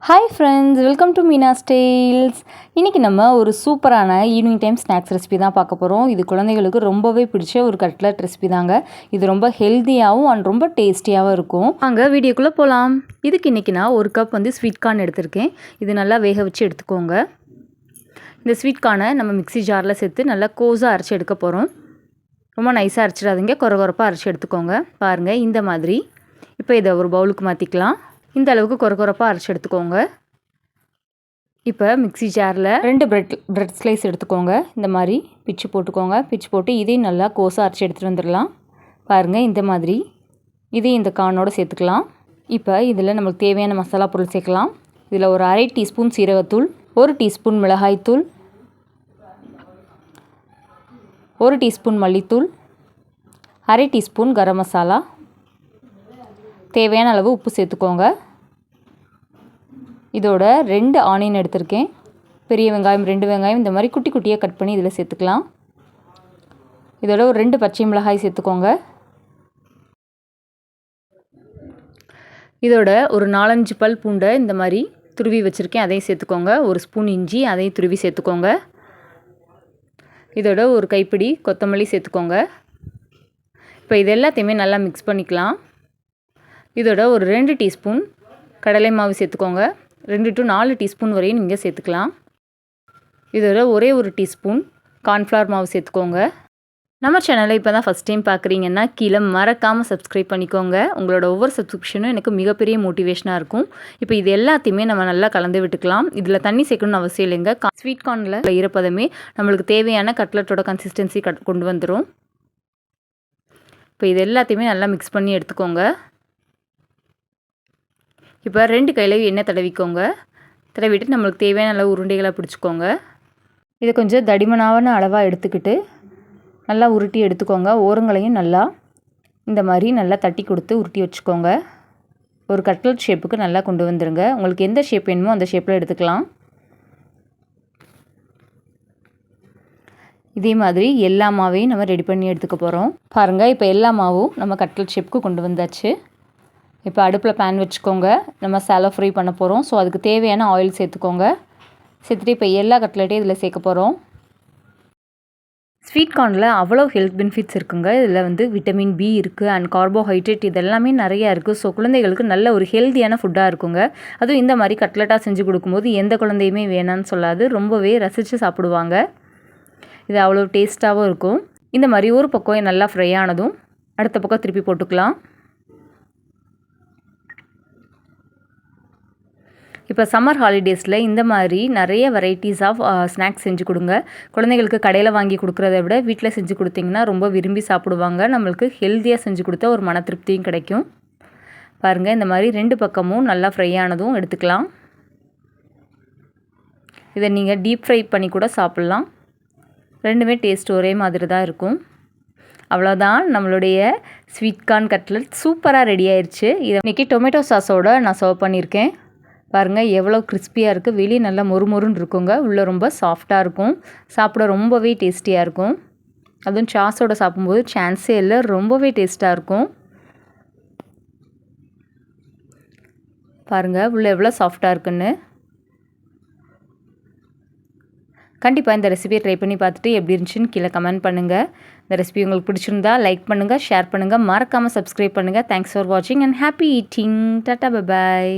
Hi friends, welcome to Meena's tales. இன்றைக்கி நம்ம ஒரு சூப்பரான ஈவினிங் டைம் ஸ்நாக்ஸ் ரெசிபி தான் பார்க்க போகிறோம். இது குழந்தைகளுக்கு ரொம்பவே பிடிச்ச ஒரு கட்லட் ரெசிபி தாங்க. இது ரொம்ப ஹெல்த்தியாகவும் அண்ட் ரொம்ப டேஸ்டியாகவும் இருக்கும். அங்கே வீடியோக்குள்ளே போகலாம். இதுக்கு இன்றைக்கி நான் ஒரு கப் ஸ்வீட் கார்ன் எடுத்திருக்கேன். இது நல்லா வேக வச்சு எடுத்துக்கோங்க. இந்த ஸ்வீட் கார்னை நம்ம மிக்ஸி ஜாரில் சேர்த்து நல்லா கோஸாக அரைச்சி எடுக்க போகிறோம். ரொம்ப நைஸாக அரைச்சிடாதீங்க, கொரகொரப்பாக அரைச்சி எடுத்துக்கோங்க. பாருங்கள், இந்த மாதிரி. இப்போ இதை ஒரு பவுலுக்கு மாற்றிக்கலாம். இந்த அளவுக்கு கொரகொரப்பாக அரைச்சி எடுத்துக்கோங்க. இப்போ மிக்ஸி ஜாரில் 2 பிரெட் ஸ்லைஸ் எடுத்துக்கோங்க. இந்த மாதிரி பிச்சு போட்டுக்கோங்க. பிச்சு போட்டு இதையும் நல்லா கோஸாக அரைச்சி எடுத்துகிட்டு வந்துடலாம். பாருங்கள், இந்த மாதிரி. இதையும் இந்த கார்னோடு சேர்த்துக்கலாம். இப்போ இதில் நம்மளுக்கு தேவையான மசாலா பொருள் சேர்க்கலாம். இதில் ஒரு 1/2 டீஸ்பூன் சீரகத்தூள், 1 டீஸ்பூன் மிளகாய்த்தூள், 1 டீஸ்பூன் மல்லித்தூள், 1/2 டீஸ்பூன் கரம் மசாலா, தேவையான அளவு உப்பு சேர்த்துக்கோங்க. இதோட 2 ஆனியன் எடுத்திருக்கேன். பெரிய வெங்காயம் 2 வெங்காயம் இந்த மாதிரி குட்டி குட்டியாக கட் பண்ணி இதில் சேர்த்துக்கலாம். இதோட ஒரு 2 பச்சை மிளகாய் சேர்த்துக்கோங்க. இதோட ஒரு 4-5 பல் பூண்டை இந்த மாதிரி துருவி வச்சுருக்கேன், அதையும் சேர்த்துக்கோங்க. 1 ஸ்பூன் இஞ்சி, அதையும் துருவி சேர்த்துக்கோங்க. இதோட ஒரு கைப்பிடி கொத்தமல்லி சேர்த்துக்கோங்க. இப்போ இது எல்லாத்தையுமே நல்லா மிக்ஸ் பண்ணிக்கலாம். இதோட ஒரு 2 டீஸ்பூன் கடலை மாவு சேர்த்துக்கோங்க. 2 to 4 டீஸ்பூன் வரையும் நீங்கள் சேர்த்துக்கலாம். இதோட ஒரே ஒரு டீஸ்பூன் கார்ன்ஃப்ளவர் மாவு சேர்த்துக்கோங்க. நம்ம சேனலை இப்போ தான் ஃபஸ்ட் டைம் பார்க்குறீங்கன்னா கீழே மறக்காமல் சப்ஸ்கிரைப் பண்ணிக்கோங்க. உங்களோட ஒவ்வொரு சப்ஸ்கிரிப்ஷனும் எனக்கு மிகப்பெரிய மோட்டிவேஷனாக இருக்கும். இப்போ இது எல்லாத்தையுமே நம்ம நல்லா கலந்து விட்டுக்கலாம். இதில் தண்ணி சேர்க்கணும்னு அவசியம் இல்லைங்க. ஸ்வீட் கார்னில் ஈரப்பதமே நம்மளுக்கு தேவையான கட்லட்டோட கன்சிஸ்டன்சி கொண்டு வந்துடும். இப்போ இது எல்லாத்தையுமே நல்லா மிக்ஸ் பண்ணி எடுத்துக்கோங்க. இப்போ 2 கையிலையும் எண்ணெய் தடவிக்கோங்க. தடவிட்டு நம்மளுக்கு தேவையான அளவு உருண்டைகளாக பிடிச்சிக்கோங்க. இதை கொஞ்சம் தடிமனான அளவாக எடுத்துக்கிட்டு நல்லா உருட்டி எடுத்துக்கோங்க. ஓரங்களையும் நல்லா இந்த மாதிரி நல்லா தட்டி கொடுத்து உருட்டி வச்சுக்கோங்க. ஒரு கட்லட் ஷேப்புக்கு நல்லா கொண்டு வந்துடுங்க. உங்களுக்கு எந்த ஷேப் வேணுமோ அந்த ஷேப்பில் எடுத்துக்கலாம். இதே மாதிரி எல்லா மாவையும் நம்ம ரெடி பண்ணி எடுத்துக்க போகிறோம். பாருங்கள், இப்போ எல்லா மாவும் நம்ம கட்லட் ஷேப்புக்கு கொண்டு வந்தாச்சு. இப்போ அடுப்பில் பேன் வச்சுக்கோங்க. நம்ம சாலோ ஃப்ரை பண்ண போகிறோம். ஸோ அதுக்கு தேவையான ஆயில் சேர்த்துக்கோங்க. சேர்த்துட்டு இப்போ எல்லா கட்லட்டையும் இதில் சேர்க்க போகிறோம். ஸ்வீட் கார்னில் அவ்வளோ ஹெல்த் பெனிஃபிட்ஸ் இருக்குங்க. இதில் விட்டமின் பி இருக்குது அண்ட் கார்போஹைட்ரேட் இதெல்லாமே நிறையா இருக்குது. ஸோ குழந்தைகளுக்கு நல்ல ஒரு ஹெல்த்தியான ஃபுட்டாக இருக்குங்க. அதுவும் இந்த மாதிரி கட்லட்டாக செஞ்சு கொடுக்கும்போது எந்த குழந்தையுமே வேணான்னு சொல்லாது, ரொம்பவே ரசித்து சாப்பிடுவாங்க. இது அவ்வளோ டேஸ்ட்டாகவும் இருக்கும். இந்த மாதிரி ஒரு பக்கம் நல்லா ஃப்ரை ஆனதும் அடுத்த பக்கம் திருப்பி போட்டுக்கலாம். இப்போ சம்மர் ஹாலிடேஸில் இந்த மாதிரி நிறைய வெரைட்டிஸ் ஆஃப் ஸ்நாக்ஸ் செஞ்சு கொடுங்க. குழந்தைகளுக்கு கடையில் வாங்கி கொடுக்குறத விட வீட்டில் செஞ்சு கொடுத்திங்கன்னா ரொம்ப விரும்பி சாப்பிடுவாங்க. நம்மளுக்கு ஹெல்த்தியாக செஞ்சு கொடுத்தா ஒரு மன திருப்தியும் கிடைக்கும். பாருங்கள், இந்த மாதிரி 2 பக்கமும் நல்லா ஃப்ரை ஆனதும் எடுத்துக்கலாம். இதை நீங்கள் டீப் ஃப்ரை பண்ணி கூட சாப்பிட்லாம். ரெண்டுமே டேஸ்ட் ஒரே மாதிரி தான் இருக்கும். அவ்வளோதான், நம்மளுடைய ஸ்வீட் கார்ன் கட்லட் சூப்பராக ரெடி ஆயிடுச்சு. இதை இன்றைக்கி டொமேட்டோ சாஸோடு நான் சர்வ் பண்ணியிருக்கேன். பாருங்கள், எவ்வளோ கிறிஸ்பியாக இருக்குது. வெளியே நல்லா மொறுமொறுன்னு இருக்குங்க, உள்ளே ரொம்ப சாஃப்டாக இருக்கும். சாப்பிட ரொம்பவே டேஸ்டியாக இருக்கும். அதுவும் சாஸோடு சாப்பிடும்போது சான்ஸே இல்லை, ரொம்பவே டேஸ்ட்டாக இருக்கும். பாருங்கள், உள்ளே எவ்வளோ சாஃப்டாக இருக்குன்னு. கண்டிப்பாக இந்த ரெசிபியை ட்ரை பண்ணி பார்த்துட்டு எப்படி இருந்துச்சுன்னு கீழே கமெண்ட் பண்ணுங்கள். இந்த ரெசிபி உங்களுக்கு பிடிச்சிருந்தா லைக் பண்ணுங்கள், ஷேர் பண்ணுங்கள், மறக்காமல் சப்ஸ்கிரைப் பண்ணுங்கள். தேங்க்ஸ் ஃபார் வாட்சிங் and happy eating. Tata, bye bye.